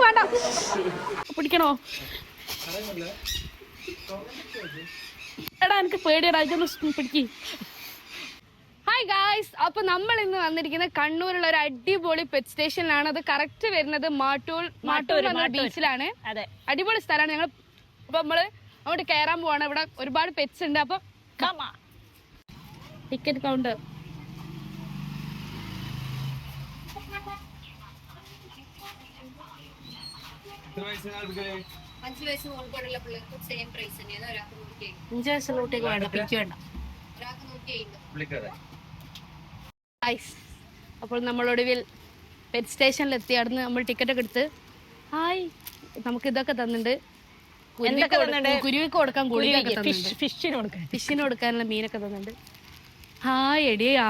വേണ്ട. പിടിക്കണോ? എടാ എനിക്ക് പേടിയടാ, ഇതൊന്ന് പിടിക്ക്. ഹായ് ഗായ്സ്, അപ്പൊ നമ്മൾ ഇന്ന് വന്നിരിക്കുന്നത് കണ്ണൂരുള്ള ഒരു അടിപൊളി പെറ്റ് സ്റ്റേഷനിലാണ്. അത് കറക്റ്റ് വരുന്നത് മാട്ടൂർ ബീച്ചിലാണ്. അടിപൊളി സ്ഥലമാണ്. ഞങ്ങൾ അപ്പൊ നമ്മള് അങ്ങോട്ട് കയറാൻ പോവാണ്. ഇവിടെ ഒരുപാട് പെറ്റ്സ് ഉണ്ട്. അപ്പൊ ടിക്കറ്റ് കൗണ്ടർ. അഞ്ച് വയസ്സിനോട്ടുള്ള പിള്ളേർക്ക് സെയിം പ്രൈസ് തന്നെയാണ്. ഒരാൾക്ക് 100. 5 വയസ്സിലോട്ടേക്ക് വേണ്ട, പിക്ക് വേണ്ട. ഒരാൾക്ക് 107. അപ്പോൾ നമ്മളൊടുവിൽ പെറ്റ് സ്റ്റേഷനിൽ എത്തി. അവിടുന്ന് നമ്മൾ ടിക്കറ്റ് ഒക്കെ എടുത്ത് ഹായ് നമുക്ക് ഇതൊക്കെ തന്നിട്ടുണ്ട്. കുരുവിക്ക് കൊടുക്കാൻ ഫിഷിന് കൊടുക്കാനുള്ള മീനൊക്കെ തന്നിട്ടുണ്ട്. ഹായ് എടിയാ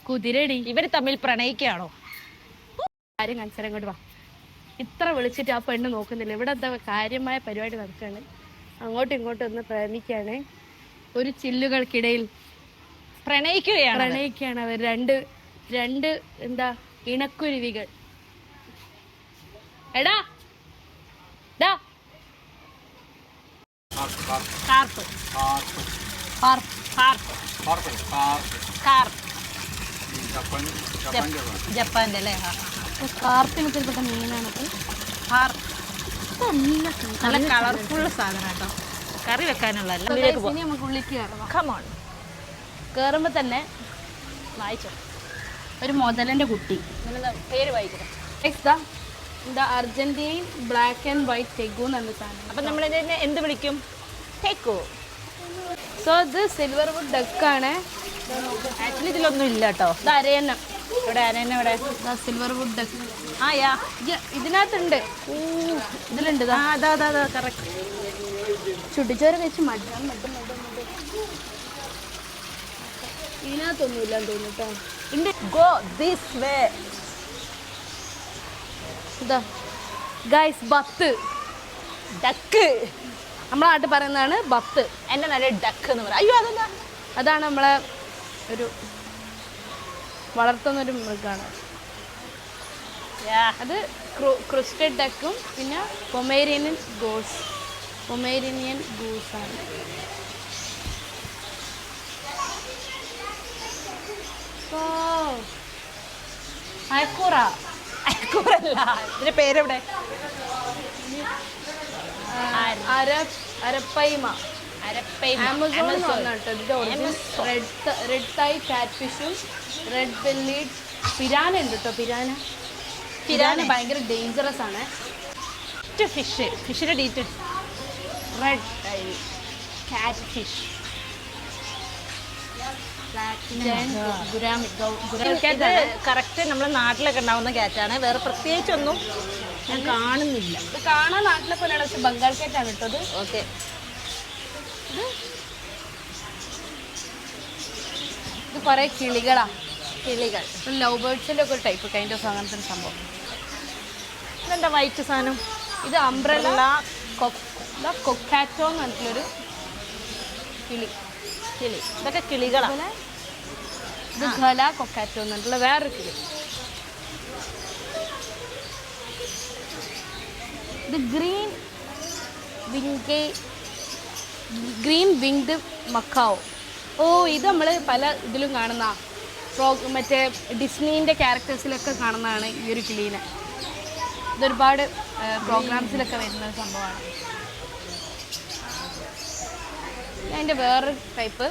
കുതിരടി. ഇവര് തമ്മിൽ പ്രണയിക്കുകയാണോ? കാര്യം കാണിച്ചാൽ അങ്ങോട്ട് വാ. ഇത്ര വിളിച്ചിട്ട് ആ പെണ്ണ് നോക്കുന്നില്ല. ഇവിടെ എന്താ കാര്യമായ പരിപാടി നടക്കുകയാണ്. അങ്ങോട്ടും ഇങ്ങോട്ടും ഒന്ന് പ്രേമിക്കുകയാണ്. ഒരു ചില്ലുകൾക്കിടയിൽ പ്രണയിക്കുകയാണ് അവർ. രണ്ട് എന്താ ഇണക്കുരുവികൾ. എടാ ജപ്പാന്റെ അല്ലേ? കാർപ്പിനത്തിൽപ്പെട്ട മീനാണ്. നല്ല കളർഫുൾ സാധനം കേട്ടോ, കറി വെക്കാനുള്ള. നമുക്ക് ഉള്ളിലേക്ക് കയറുമ്പോ തന്നെ വായിച്ചോ, ഒരു മുതലന്റെ കുട്ടി. പേര് വായിക്കണം. അർജന്റീൻ ബ്ലാക്ക് ആൻഡ് വൈറ്റ് ടെഗു എന്ന സാധനം. അപ്പൊ നമ്മൾ ഇതിനെ എന്ത് വിളിക്കും? ടെഗു. സോ ഇത് സിൽവർ വുഡ് ഡക്കാണ്. ആക്ച്വലി ഇതിലൊന്നും ഇല്ല കേട്ടോ. ഇത് അരയന്നം. ഇവിടെ അരയന്നം. ഇവിടെ സിൽവർ വുഡ് ഡക്ക്. ഇതിനകത്തുണ്ട്. ഇതിലുണ്ട്. കറക്റ്റ്. ചുട്ടിച്ചോറ് വെച്ച് മടുക്കാൻ ഇതിനകത്തൊന്നും ഇല്ലാന്ന് തോന്നുന്നു ഗോ ദിസ് വേ. ഇതാ ഗൈസ്, ബത്ത് ഡക്ക്. നമ്മളെ നാട്ടിൽ പറയുന്നതാണ് ബത്ത്. എന്റെ നല്ല ഡക്ക് എന്ന് പറയാം. അയ്യോ അതെന്താ? അതാണ് നമ്മളെ ഒരു വളർത്തുന്നൊരു മൃഗമാണ്. അത് ക്രിസ്റ്റഡ് ഡക്കും പിന്നെ പൊമേരിയൻ ഗൂസാണ്. അയക്കൂറല്ല, ഇതിന്റെ പേരെവിടെ? അരപ്പൈമ. ആമസോണിൽ റെഡ് തൈ കാറ്റ് ഫിഷും റെഡ് ബെല്ലീഡ് പിരാന ഉണ്ട് കേട്ടോ. പിരാന ഭയങ്കര ഡേഞ്ചറസ് ആണ്. ഫിഷിന്റെ ഡീറ്റെയിൽസ്. റെഡ് തൈ കാറ്റ് ഫിഷ്, കറക്റ്റ് നമ്മുടെ നാട്ടിലൊക്കെ ഉണ്ടാവുന്ന ക്യാറ്റാണ്. വേറെ പ്രത്യേകിച്ചൊന്നും ഞാൻ കാണുന്നില്ല. ഇത് കാണാൻ നാട്ടിലെ പോലെയാണ്, പക്ഷെ ബംഗാൾ ക്യാറ്റാണ് കേട്ടത്. ഓക്കെ. ഇത് കുറെ കിളികൾ. ലവ് ബേർഡ്സിന്റെ ഒക്കെ ഒരു ടൈപ്പ് കൈൻഡ് ഓഫ് അങ്ങനത്തെ ഒരു സംഭവം. ഇതെന്താ വൈറ്റ് സാധനം? ഇത് അംബ്രല്ല കൊക്കാറ്റോ എന്ന് പറഞ്ഞിട്ടുള്ളൊരു കിളി. ഇതൊക്കെ കിളികളാണ്. ഇത് ഖല കൊക്കാറ്റോ എന്ന് പറഞ്ഞിട്ടുള്ള വേറൊരു കിളി. ഇത് ഗ്രീൻ വിങ്ഡ് മക്കാവോ. ഇത് നമ്മൾ പല ഇതിലും കാണുന്ന മറ്റേ ഡിസ്നീൻ്റെ ക്യാരക്ടേഴ്സിലൊക്കെ കാണുന്നതാണ് ഈ ഒരു കിളീനെ. ഇതൊരുപാട് പ്രോഗ്രാംസിലൊക്കെ വരുന്ന ഒരു സംഭവമാണ്. അതിൻ്റെ വേറൊരു ടൈപ്പ്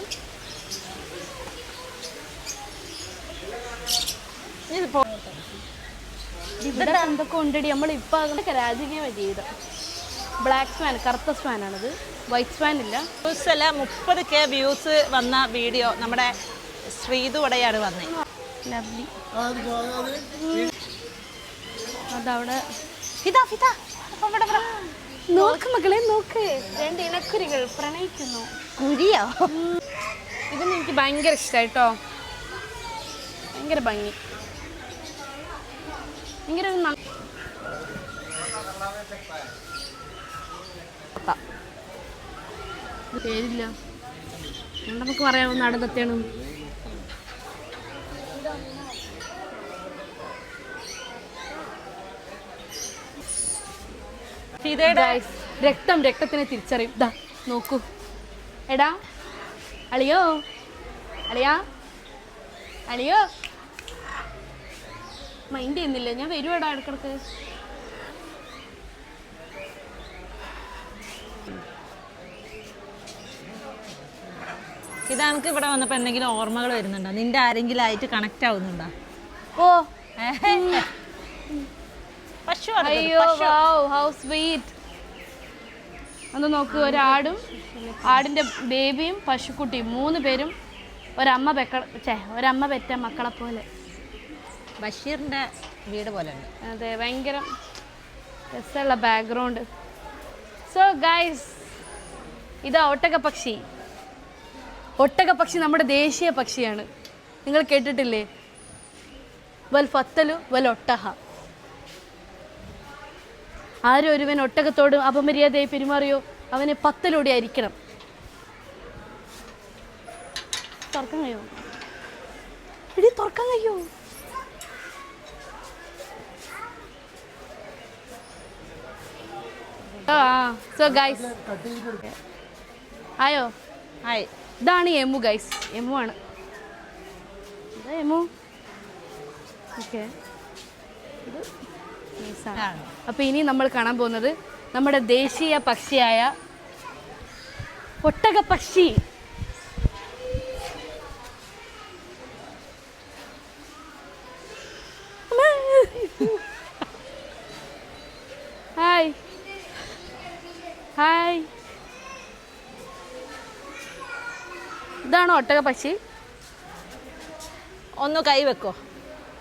ഇവിടെ എന്തൊക്കെ ഉണ്ടടി. നമ്മളിപ്പോൾ അതൊക്കെ രാജകീയ ജീവിതം. ബ്ലാക്ക് സ്വാൻ, കറുത്ത സ്വാനാണിത്. വൈറ്റ് സ്വാൻ ഇല്ല. 30K വ്യൂസ് വന്ന വീഡിയോ നമ്മുടെ ശ്രീതുടയാണ് വന്നത്. ലവ്ലി. അതവിടെ നോക്ക് മക്കളെ, നോക്ക്. 2 ഇണക്കുരികൾ പ്രണയിക്കുന്നു. കുരിയോ? ഇതൊന്നും എനിക്ക് ഭയങ്കര ഇഷ്ടമായിട്ടോ. ഭയങ്കര ഭംഗി. ഭയങ്കര പേരില്ല, നമുക്ക് പറയാവുന്ന അടുത്തെയാണ്. Guys, രക്തത്തിനെ തിരിച്ചറിയും. ദാ നോക്കൂ. എടാ അളിയോ മൈൻഡ് ചെയ്യുന്നില്ല. ഞാൻ വരുവാടാ ഇടക്കിടക്ക്. ഇത് നമുക്ക് ഇവിടെ വന്നപ്പോൾ എന്തെങ്കിലും ഓർമ്മകൾ വരുന്നുണ്ടോ? നിന്റെ ആരെങ്കിലും ആയിട്ട് കണക്ട് ആവുന്നുണ്ടോ? ഓ പശു. അയ്യോ ഹൗ സ്വീറ്റ്. ഒന്ന് നോക്കൂ, ഒരാടും ആടിന്റെ ബേബിയും പശുക്കുട്ടിയും 3 പേരും ഒരമ്മ പെറ്റ മക്കളെ പോലെ. ബഷീറിന്റെ വീട് പോലെ ഉണ്ട്. അതെ, ഭയങ്കര രസമുള്ള ബാക്ക്ഗ്രൗണ്ട്. സോ ഗൈസ്, ഇതാ ഒട്ടകപ്പക്ഷി. നമ്മുടെ ദേശീയ പക്ഷിയാണ്. നിങ്ങൾ കേട്ടിട്ടില്ലേ? വൽ ഫത്തലു വൽ ഒട്ടഹ. ആരും ഒരുവൻ ഒട്ടകത്തോട് അപമര്യാദയായി പെരുമാറിയോ അവനെ പത്തലൂടെ അരിക്കണം. തുറക്കാൻ കഴിയോ? തുറക്കാൻ കഴിയോ? സോ ഗൈസ്, ആയോ? ആയി. ഇതാണ് എമു ഗൈസ്. എമു ആണ്. എമു. ഓക്കെ, അപ്പൊ ഇനി നമ്മൾ കാണാൻ പോകുന്നത് നമ്മുടെ ദേശീയ പക്ഷിയായ ഒട്ടകപ്പക്ഷി. Hi hi. ഇതാണോ ഒട്ടകപ്പക്ഷി? ഒന്ന് കൈ വെക്കോ.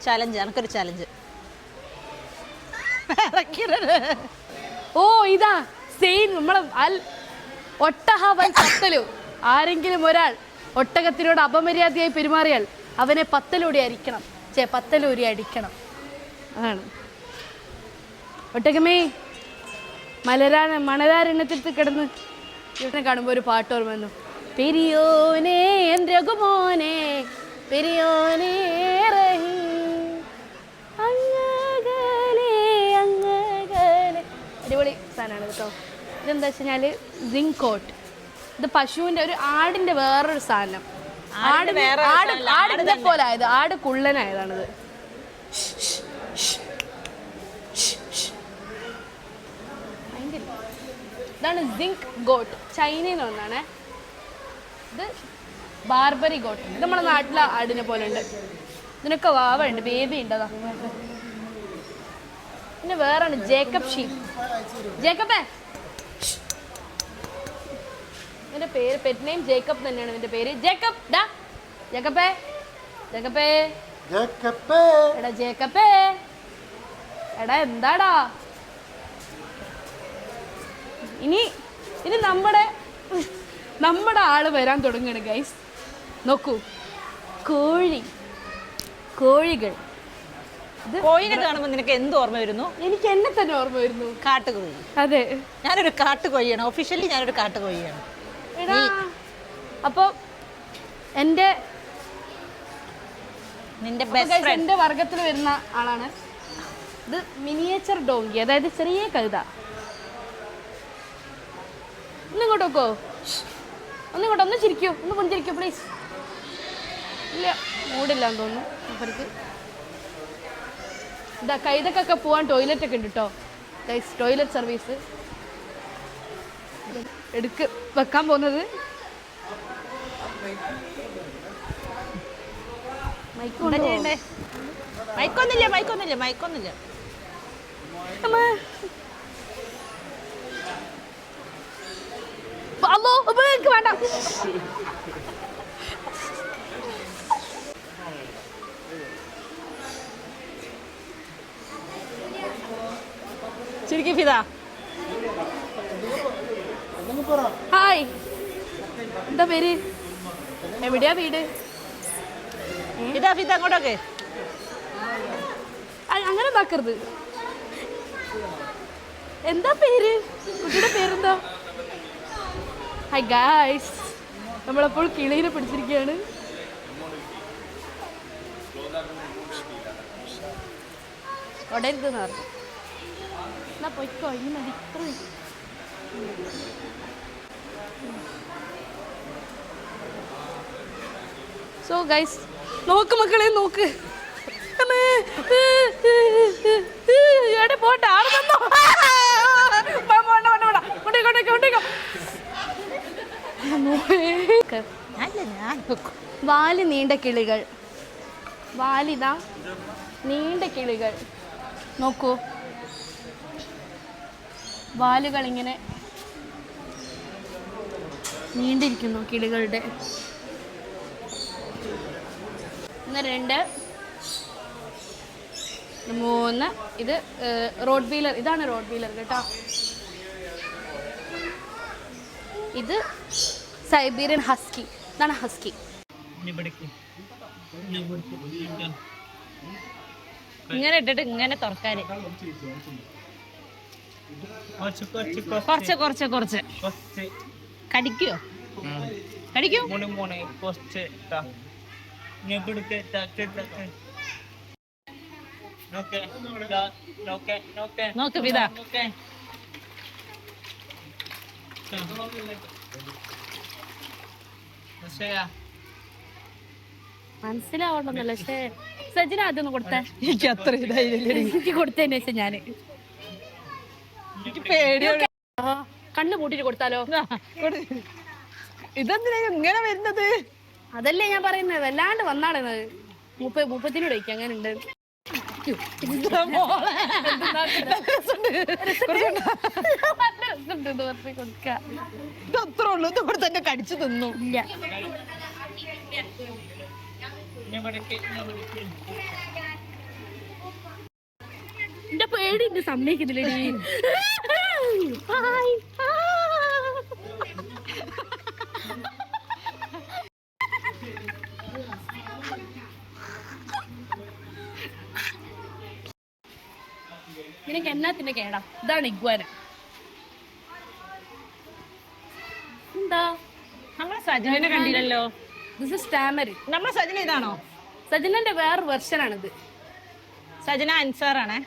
ചലഞ്ച്, എനിക്കൊരു ചലഞ്ച്. ഓ ഇതാ സെയിം നമ്മളെ ഒട്ടഹ വൽ പത്തലു. ആരെങ്കിലും ഒരാൾ ഒട്ടകത്തിനോട് അപമര്യാദയായി പെരുമാറിയാൽ അവനെ പത്തലൂടെ അടിക്കണം. അതാണ്. ഒട്ടകമേ മണലാരണ്യത്തിൽ കിടന്ന് ഇവിടെ കാണുമ്പോൾ ഒരു പാട്ട് ഓർമ്മ വന്നു. പെരിയോനെ രഘുമോനെ പെരിയോനെ അടിപൊളി സാധനമാണ് കേട്ടോ. ഇതെന്താ വെച്ച് കഴിഞ്ഞാൽ സിങ്ക് കോട്ട്. ഇത് പശുവിൻ്റെ ആടിൻ്റെ വേറൊരു സാധനം. ആടിൻ്റെ പോലെ ആയത്, ആട് കുള്ളനായതാണിത്. ഇതാണ് സിങ്ക് ഗോട്ട്. ചൈനയിൽ നിന്ന് വന്നാണ് ഇത്. Barbary got. ഇത് നമ്മുടെ നാട്ടിലെ ആടിനെ പോലെ ഉണ്ട്. ഇതിനൊക്കെ വാവുണ്ട്, ബേബി ഉണ്ട്. അതാ പിന്നെ വേറാണ് ജേക്കബ് ഷീപ്പ്. ജേക്കബേ, ഇതിന്റെ പേര് പെറ്റ് നെയിം ജേക്കബ് തന്നെയാണ്. ഇതിന്റെ പേര് ജേക്കബ്. ജേക്കബേ എടാ ജേക്കബേ എടാ എന്താടാ? ഇനി നമ്മുടെ ആള് വരാൻ തുടങ്ങുകയാണ് ഗൈസ്. നോക്കൂ, കോഴികൾ. കോഴിനെ കാണുമ്പോൾ നിനക്ക് എന്ത് ഓർമ്മ വരുന്നു? എനിക്ക് എന്നെ തന്നെ ഓർമ്മ വരുന്നു. കാട്ടുകോഴി. അതെ, ഞാനൊരു കാട്ടുകോഴിയാണ്. ഒഫീഷ്യലി ഞാനൊരു കാട്ടുകോഴിയാണ്. അപ്പൊ നിന്റെ ബെസ്റ്റ് എന്റെ വർഗത്തിൽ വരുന്ന ആളാണ്. ഇത് മിനിയേച്ചർ ഡോങ്കി, അതായത് ചെറിയ കഴുത. ഒന്നിങ്ങോട്ട് വെക്കോ, ഒന്ന് ചിരിക്കോ, ഒന്ന് പുഞ്ചിരിക്കോ പ്ലീസ്. ഇല്ല, മൂടില്ലാന്ന് തോന്നുന്നു അവർക്ക്. ഇതാ കൈതക്കൊക്കെ പോവാൻ ടോയ്ലറ്റ് ഒക്കെ ഉണ്ട് കേട്ടോ ഗൈസ്. ടോയ്ലറ്റ് സർവീസ് വെക്കാൻ പോകുന്നത് മൈക്കൊന്നില്ല. വേണ്ട. ശരിക്കും ഫിദ, ഹായ്, എന്താ പേര്? എവിടെയാ വീട്? ഫിദ അങ്ങോട്ടൊക്കെ അങ്ങനെ നോക്കരുത്. എന്താ പേര്? കുട്ടിയുടെ പേരെന്താ? ഹായ് ഗായ്സ്, നമ്മളപ്പോൾ കിളീനെ പിടിച്ചിരിക്കുകയാണ്. ഉടരുതെന്ന് പറഞ്ഞു. എന്നാ പൊയ്ക്കോ, ഇനി മതി. സോ ഗൈസ്, നോക്ക് മക്കളെ, നോക്ക്. എവിടെ പോട്ടെ, ആള് വന്നോ? വാല് നീണ്ട കിളികൾ, വാലിതാ നീണ്ട കിളികൾ, നോക്കൂ. വാലുകൾ ഇങ്ങനെ നീണ്ടിരിക്കുന്നു കിളികളുടെ. 1 2 3. ഇത് റോഡ് വീലർ, ഇതാണ് റോഡ് വീലർ കേട്ടോ. ഇത് സൈബീരിയൻ ഹസ്കി, ഇതാണ് ഹസ്കി. ഇങ്ങനെ ഇട്ടിട്ട് ഇങ്ങനെ തുറക്കാന് കുറച്ച് കടിക്കോ? കടിക്കോ? നോക്ക് വിതാ. മനസ്സിലാവണമെന്നല്ല, പക്ഷേ സജിന അതൊന്ന് കൊടുത്തേ. എനിക്ക് അത്ര ഇതായില്ലേ, എനിക്ക് കൊടുത്തതിന് ശേഷം ഞാന് പേടിയോടെ കണ്ണ് പൂട്ടിട്ട് കൊടുത്താലോ? ഇതെന്തിനാ ഇങ്ങനെ വരുന്നത്? അതല്ലേ ഞാൻ പറയുന്നത്, വല്ലാണ്ട് വന്നാടുന്നത്. മുപ്പത്തിനോട് വയ്ക്കും, അങ്ങനെ ഉണ്ട്. അത്ര ഉള്ളൂ, ഇവിടെ തന്നെ കടിച്ചു തിന്നു. ഇല്ല, എന്റെ പേടി എന്നെ സമ്മതിക്കുന്നില്ലേ? നിനക്ക് എന്നാത്തിന്റെ കേടാ? ഇതാണ് ഇഗ്വാന. എന്താ നമ്മളെ സജനെ കണ്ടില്ലല്ലോ. This is tamarind. നമ്മളെ സജന ഇതാണോ? സജനന്റെ വേറെ വെർഷനാണിത്. സജന അൻസാറാണേ.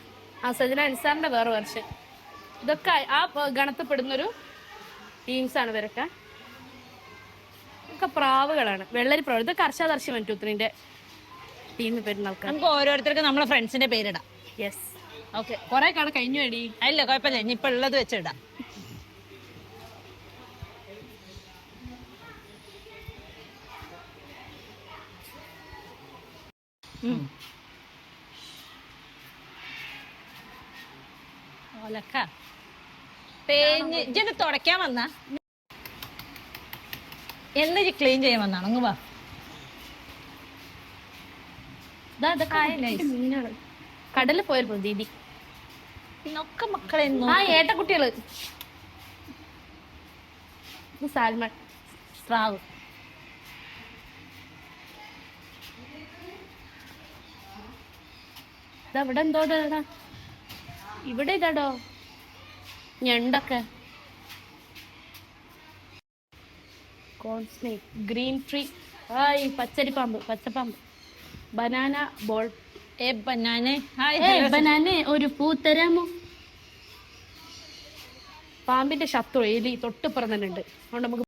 ആ, സജന അൻസാറിന്റെ വേറെ വെർഷൻ. ഇതൊക്കെ ആ ഗണത്തിൽപ്പെടുന്നൊരു ടീംസാണ് ഇവരൊക്കെ. ഒക്കെ പ്രാവുകളാണ്, വെള്ളരി പ്രാവ്. ഇതൊക്കെ അർഷാദർശി മൻറ്റൂത്തിനിന്റെ ടീമിൽ വരുന്ന ആൾക്കാർ. നമുക്ക് ഓരോരുത്തർക്ക് നമ്മളെ ഫ്രണ്ട്സിന്റെ പേരിടാം. Yes, okay. കുറെ കാണാൻ കഴിഞ്ഞു വേണ്ടി. അല്ല, കുഴപ്പമില്ല, ഇനിയിപ്പോ ഉള്ളത് വെച്ചിടാം. ഇജ്ജെന്നെ തുടയ്ക്കാൻ വന്ന എന്ന് ക്ലീൻ ചെയ്യാൻ വന്നാണ്. അങ്ങ് വാ. കടലിൽ പോയപ്പോ ദീദി പിന്നൊക്കെ മക്കളെ ഏട്ടക്കുട്ടികള്. സാൽമൺ, സ്രാവ്. ഇതവിടെ എന്തോ ഇവിടെ ഇതാടോ ഞണ്ടൊക്കെ. കോൺസ്നേക്ക്, ഗ്രീൻ ട്രീ, പച്ചരിപ്പാമ്പ്, പച്ചപ്പാമ്പ്, ബനാന ബോൾ. ബനാന ഒരു പൂ തരാമോ? പാമ്പിന്റെ ശത്രു എലി തൊട്ടിപ്പുറം തന്നെ ഉണ്ട്. അതുകൊണ്ട് നമുക്ക്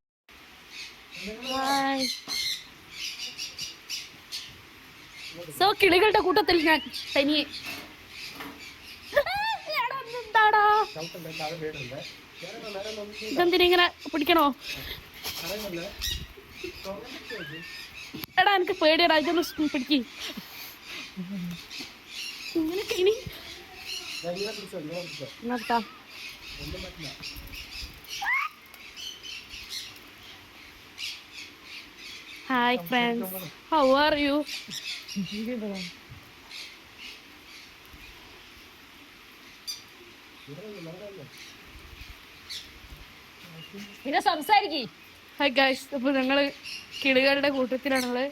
സോ കിളികളുടെ കൂട്ടത്തിൽ ഞാൻ തനിയെ. ഇതെന്തിനെ പിടിക്കണോ? എടാ എനിക്ക് പേടിയടാ, ഇതൊന്ന് പിടിക്ക്. ഇങ്ങനൊക്കെ ഇനി നിർത്താം. Hi friends, how are you? പിന്നെ സംസാരിക്കേ. ഹായ് ഗൈസ്, അപ്പോൾ ഞങ്ങൾ കിളികളുടെ കൂട്ടത്തിലാണുള്ളത്.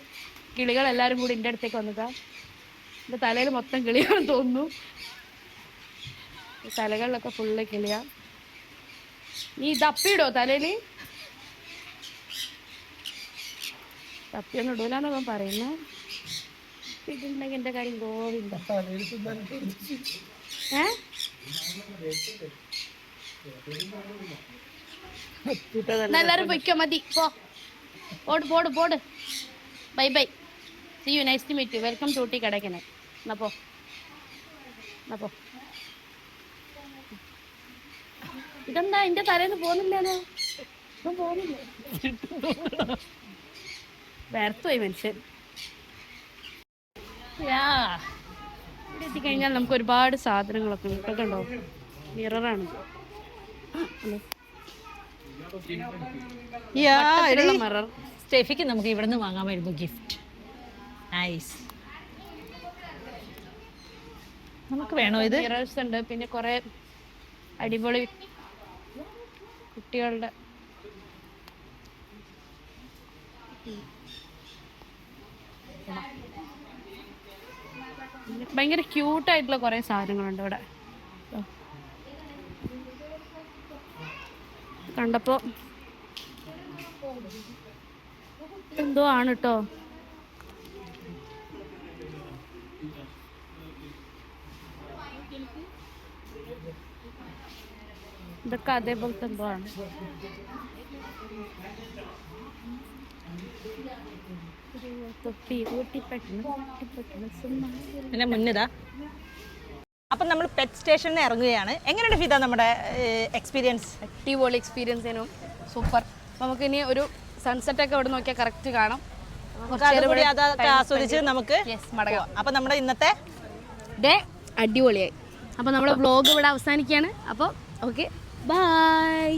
കിളികൾ എല്ലാവരും കൂടി എൻ്റെ അടുത്തേക്ക് വന്നതാ. എൻ്റെ തലയിൽ മൊത്തം കിളിയാണെന്ന് തോന്നുന്നു. തലകളിലൊക്കെ ഫുള്ള് കിളിയാ. നീ ദപ്പിയിടോ തലയിൽ? തപ്പിയൊന്നും ഇടൂലെന്നൊക്കെ പറയുന്നേ. ഇതുണ്ടെങ്കിൽ എൻ്റെ കാര്യം ഗോവിന്ദ. എല്ലാരും പൊയ്ക്കോ, മതി, പോ, പോട്. Bye bye, see you, nice to meet you, welcome to Ooty Kodaikanal. എന്നാ പോ. ഇതെന്താ എന്റെ തലേന്ന് പോകുന്നില്ലല്ലോ? വേർത്തുപോയി മനുഷ്യൻ. ഇവിടെ എത്തിക്കഴിഞ്ഞാൽ നമുക്ക് ഒരുപാട് സാധനങ്ങളൊക്കെ ഉണ്ട്. ഇതൊക്കെ ഉണ്ടോ? മിററാണ്. മിറർ സ്റ്റെഫിക്ക് നമുക്ക് ഇവിടെ നിന്ന് വാങ്ങാമായിരുന്നു ഗിഫ്റ്റ്. നൈസ്. നമുക്ക് വേണോ ഇത്? മിറേഴ്സ് ഉണ്ട്, പിന്നെ കുറെ അടിപൊളി കുട്ടികളുടെ ഭയങ്കര ക്യൂട്ടായിട്ടുള്ള കുറെ സാധനങ്ങളുണ്ട് ഇവിടെ. കണ്ടപ്പോ എന്തോ ആണ് കേട്ടോ. ഇതൊക്കെ അതേപോലത്തെ എന്തോ ആണ്. പിന്നെ മുന്നിതാ. അപ്പം നമ്മൾ പെറ്റ് സ്റ്റേഷനിൽ ഇറങ്ങുകയാണ്. എങ്ങനെയുണ്ട് ഫിദ നമ്മുടെ എക്സ്പീരിയൻസ്? അടിപൊളി എക്സ്പീരിയൻസ് ആയിരുന്നു, സൂപ്പർ. നമുക്ക് ഇനി ഒരു സൺസെറ്റ് ഒക്കെ ഇവിടെ നോക്കിയാൽ കറക്റ്റ് കാണാം. അതൊക്കെ ആസ്വദിച്ച് നമുക്ക് മടങ്ങാം. അപ്പം നമ്മുടെ ഇന്നത്തെ ഡേ അടിപൊളിയായി. അപ്പോൾ നമ്മുടെ വ്ലോഗ് ഇവിടെ അവസാനിക്കുകയാണ്. അപ്പോൾ ഓക്കെ, ബൈ.